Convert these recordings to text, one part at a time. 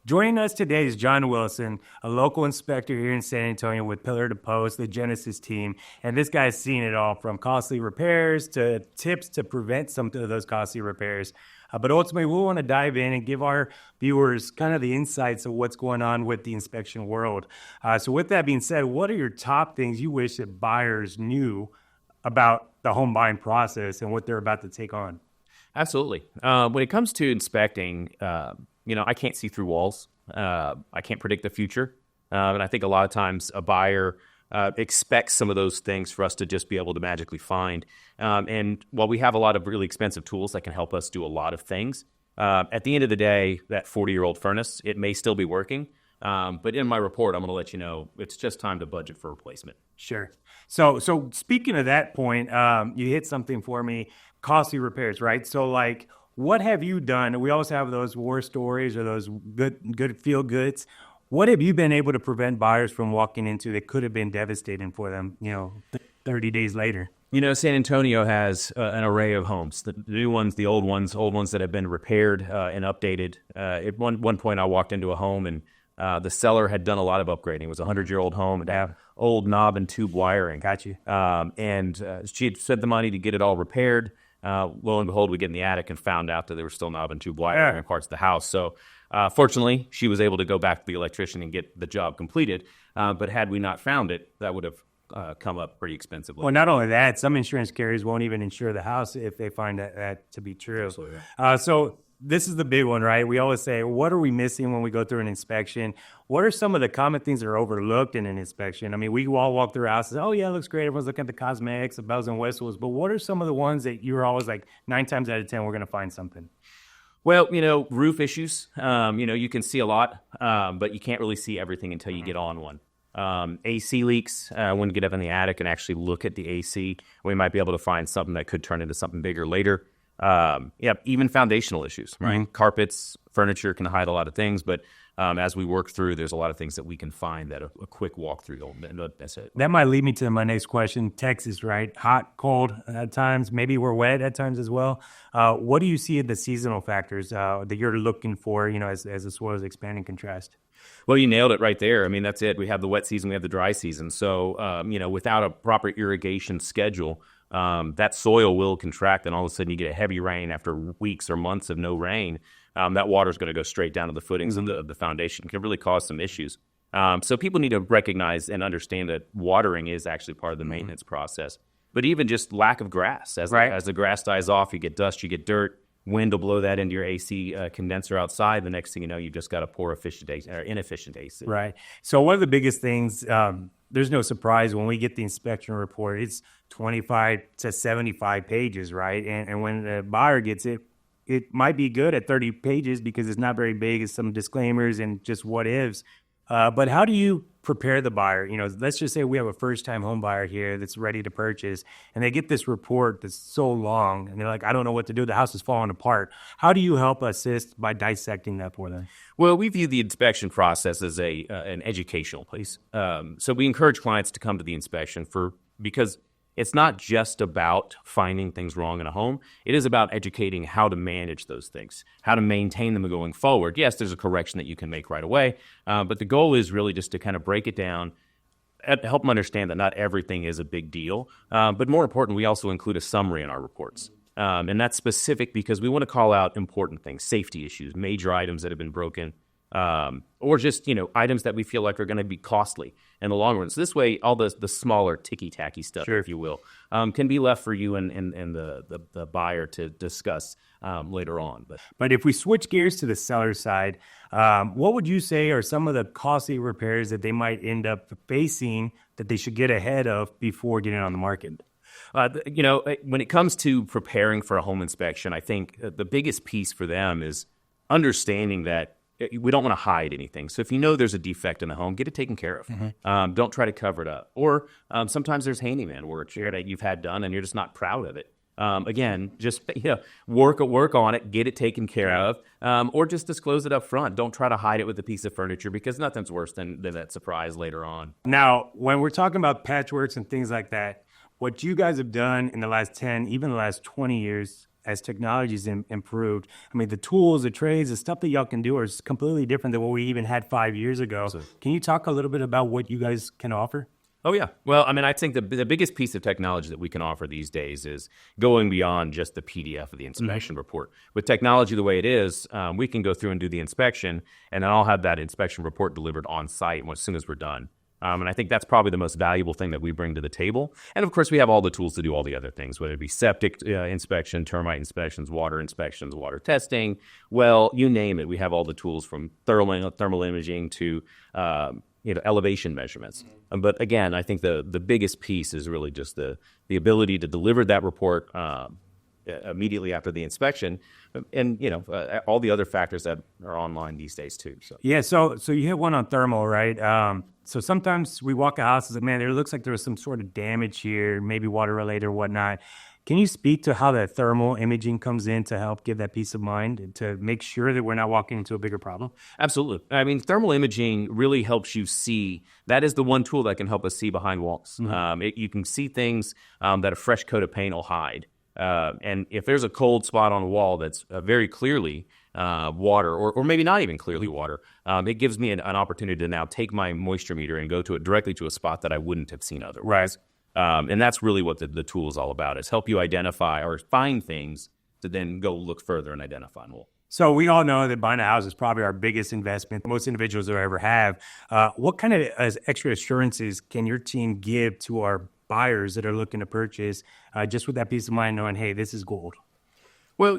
Joining us today is John Wilson, a local inspector here in San Antonio with Pillar to Post, the Genesis team. And this guy's seen it all from costly repairs to tips to prevent some of those costly repairs. But ultimately, we want to dive in and give our viewers kind of the insights of what's going on with the inspection world. So with that being said, what are your top things you wish that buyers knew about the home buying process and what they're about to take on? Absolutely. When it comes to inspecting, I can't see through walls. I can't predict the future. And I think a lot of times a buyer expects some of those things for us to just be able to magically find. And while we have a lot of really expensive tools that can help us do a lot of things, at the end of the day, that 40-year-old furnace, it may still be working. But in my report, I'm going to let you know it's just time to budget for replacement. Sure. So speaking of that point, you hit something for me, costly repairs, right? So like, what have you done? We always have those war stories or those good feel goods. What have you been able to prevent buyers from walking into that could have been devastating for them, 30 days later? San Antonio has an array of homes, the new ones, the old ones that have been repaired and updated. At one point, I walked into a home and the seller had done a lot of upgrading. It was a 100-year-old home and had old knob and tube wiring. Got you. And she had spent the money to get it all repaired. Lo and behold, we get in the attic and found out that there was still knob and tube wiring in parts of the house. So fortunately, she was able to go back to the electrician and get the job completed. But had we not found it, that would have come up pretty expensively. Well, not only that, some insurance carriers won't even insure the house if they find that to be true. Absolutely. So this is the big one, right? We always say, what are we missing when we go through an inspection? What are some of the common things that are overlooked in an inspection? I mean, we all walk through houses, oh, yeah, it looks great. Everyone's looking at the cosmetics, the bells and whistles. But what are some of the ones that you're always like, 9 times out of 10, we're going to find something? Well, roof issues, you can see a lot, but you can't really see everything until you get on one. AC leaks, when you get up in the attic and actually look at the AC, we might be able to find something that could turn into something bigger later. Even foundational issues, right? Mm-hmm. Carpets, furniture can hide a lot of things, but as we work through, there's a lot of things that we can find that a quick walkthrough, that's it. That might lead me to my next question. Texas, right? Hot, cold at times. Maybe we're wet at times as well. What do you see in the seasonal factors that you're looking for, as the soil is expanding contrast? Well, you nailed it right there. I mean, that's it. We have the wet season, we have the dry season. So, without a proper irrigation schedule, that soil will contract, and all of a sudden you get a heavy rain after weeks or months of no rain. That water is going to go straight down to the footings of the foundation. It can really cause some issues. So people need to recognize and understand that watering is actually part of the maintenance process. But even just lack of grass. As the grass dies off, you get dust, you get dirt. Wind will blow that into your AC condenser outside. The next thing you know, you've just got a poor inefficient AC. Right. So one of the biggest things, there's no surprise when we get the inspection report, it's 25 to 75 pages, right? And when the buyer gets it, it might be good at 30 pages because it's not very big. It's some disclaimers and just what ifs. But how do you prepare the buyer? Let's just say we have a first-time home buyer here that's ready to purchase, and they get this report that's so long, and they're like, I don't know what to do. The house is falling apart. How do you help assist by dissecting that for them? Well, we view the inspection process as an educational piece. So we encourage clients to come to the inspection because it's not just about finding things wrong in a home. It is about educating how to manage those things, how to maintain them going forward. Yes, there's a correction that you can make right away, but the goal is really just to kind of break it down, help them understand that not everything is a big deal. But more important, we also include a summary in our reports. And that's specific because we want to call out important things, safety issues, major items that have been broken, or just, items that we feel like are going to be costly in the long run. So this way, all the smaller ticky-tacky stuff, sure, if you will, can be left for you and the buyer to discuss later on. But if we switch gears to the seller side, what would you say are some of the costly repairs that they might end up facing that they should get ahead of before getting on the market? When it comes to preparing for a home inspection, I think the biggest piece for them is understanding that we don't want to hide anything. So if you know there's a defect in the home, get it taken care of. Mm-hmm. Don't try to cover it up. Or sometimes there's handyman work that you've had done and you're just not proud of it. Again, just work on it, get it taken care of, or just disclose it up front. Don't try to hide it with a piece of furniture because nothing's worse than that surprise later on. Now, when we're talking about patchworks and things like that, what you guys have done in the last 10, even the last 20 years as technology's improved. I mean, the tools, the trades, the stuff that y'all can do is completely different than what we even had 5 years ago. Can you talk a little bit about what you guys can offer? Oh, yeah. Well, I mean, I think the biggest piece of technology that we can offer these days is going beyond just the PDF of the inspection report. With technology the way it is, we can go through and do the inspection, and then I'll have that inspection report delivered on site as soon as we're done. And I think that's probably the most valuable thing that we bring to the table. And, of course, we have all the tools to do all the other things, whether it be septic inspection, termite inspections, water testing. Well, you name it. We have all the tools from thermal imaging to elevation measurements. But again, I think the biggest piece is really just the ability to deliver that report immediately after the inspection, and all the other factors that are online these days too. So yeah, so you hit one on thermal, right? So sometimes we walk a house and say, man, it looks like there was some sort of damage here, maybe water related or whatnot. Can you speak to how that thermal imaging comes in to help give that peace of mind and to make sure that we're not walking into a bigger problem? Absolutely. I mean, thermal imaging really helps you see. That is the one tool that can help us see behind walls. You can see things that a fresh coat of paint will hide. And if there's a cold spot on a wall that's very clearly water, or maybe not even clearly water, it gives me an opportunity to now take my moisture meter and go directly to a spot that I wouldn't have seen otherwise. Right. And that's really what the tool is all about, is help you identify or find things to then go look further and identify more. So we all know that buying a house is probably our biggest investment most individuals will ever have. What kind of extra assurances can your team give to our buyers that are looking to purchase just with that peace of mind knowing, hey, this is gold? Well,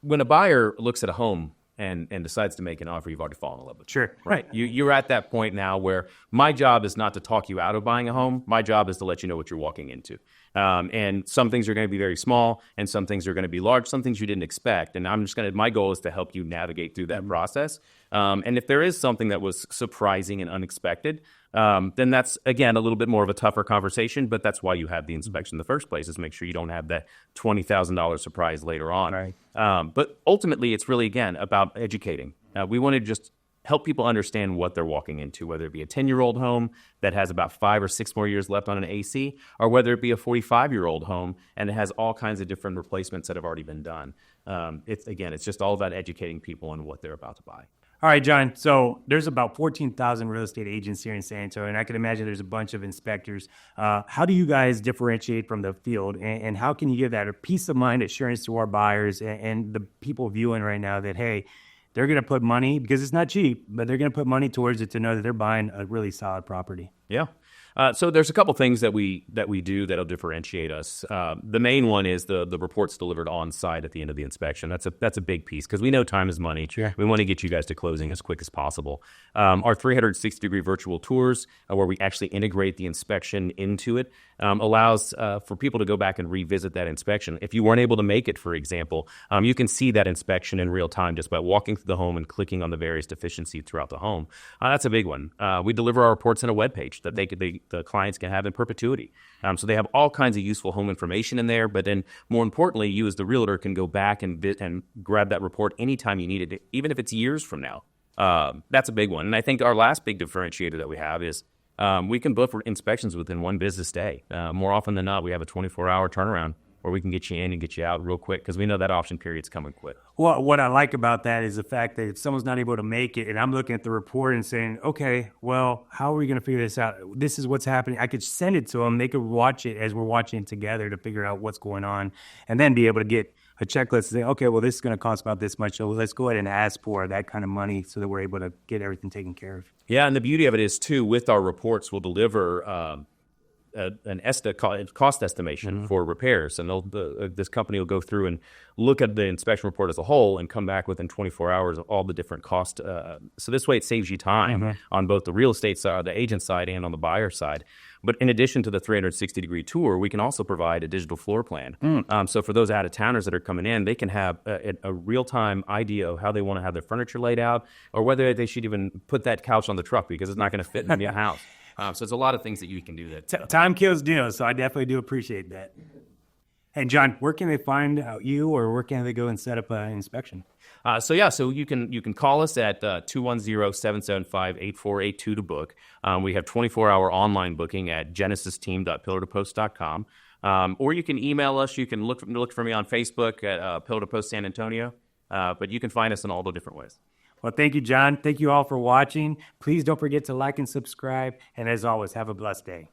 when a buyer looks at a home and decides to make an offer, you've already fallen in love with it. Sure. Right. You're at that point now where my job is not to talk you out of buying a home. My job is to let you know what you're walking into. And some things are going to be very small, and some things are going to be large, some things you didn't expect. And my goal is to help you navigate through that process. And if there is something that was surprising and unexpected, then that's, again, a little bit more of a tougher conversation, but that's why you have the inspection in the first place, is make sure you don't have that $20,000 surprise later on. Right. But ultimately, it's really, again, about educating. We want to just help people understand what they're walking into, whether it be a 10-year-old home that has about 5 or 6 more years left on an AC, or whether it be a 45-year-old home and it has all kinds of different replacements that have already been done. It's just all about educating people on what they're about to buy. All right, John. So there's about 14,000 real estate agents here in San Antonio, and I can imagine there's a bunch of inspectors. How do you guys differentiate from the field, and how can you give that a peace of mind assurance to our buyers and the people viewing right now that, hey, they're going to put money, because it's not cheap, but they're going to put money towards it to know that they're buying a really solid property? Yeah. So there's a couple things that we do that'll differentiate us. The main one is the reports delivered on site at the end of the inspection. That's a big piece, because we know time is money. Sure. We want to get you guys to closing as quick as possible. Our 360-degree virtual tours, where we actually integrate the inspection into it, allows for people to go back and revisit that inspection. If you weren't able to make it, for example, you can see that inspection in real time just by walking through the home and clicking on the various deficiencies throughout the home. That's a big one. We deliver our reports in a webpage that the clients can have in perpetuity. So they have all kinds of useful home information in there, but then more importantly, you as the realtor can go back and grab that report anytime you need it, even if it's years from now. That's a big one. And I think our last big differentiator that we have is we can book for inspections within one business day. More often than not, we have a 24-hour turnaround where we can get you in and get you out real quick, because we know that option period's coming quick. Well, what I like about that is the fact that if someone's not able to make it and I'm looking at the report and saying, okay, well, how are we going to figure this out? This is what's happening. I could send it to them. They could watch it as we're watching it together to figure out what's going on, and then be able to get a checklist and say, okay, well, this is going to cost about this much, so let's go ahead and ask for that kind of money so that we're able to get everything taken care of. Yeah, and the beauty of it is, too, with our reports, we'll deliver an cost estimation for repairs, and this company will go through and look at the inspection report as a whole and come back within 24 hours of all the different costs. So this way, it saves you time on both the real estate side, the agent side, and on the buyer side. But in addition to the 360-degree tour, we can also provide a digital floor plan. So for those out-of-towners that are coming in, they can have a real-time idea of how they want to have their furniture laid out, or whether they should even put that couch on the truck because it's not going to fit in the house. So it's a lot of things that you can do that. Time kills deals, so I definitely do appreciate that. Hey, John, where can they find you, or where can they go and set up an inspection? So you can call us at 210-775-8482 to book. We have 24-hour online booking at genesisteam.pillartopost.com. Or you can email us. You can look for me on Facebook at Pillar to Post San Antonio. But you can find us in all the different ways. Well, thank you, John. Thank you all for watching. Please don't forget to like and subscribe. And as always, have a blessed day.